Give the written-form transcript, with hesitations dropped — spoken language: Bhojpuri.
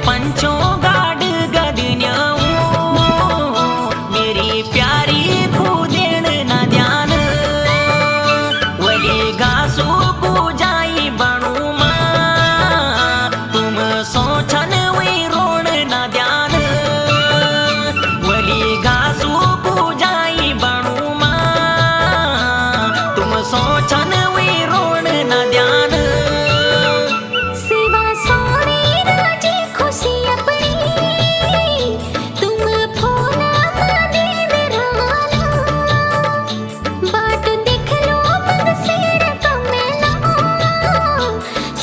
पंचों गाड गदन्याऊ मेरी प्यारी खुदेन ना ध्यान वली घासू पूजा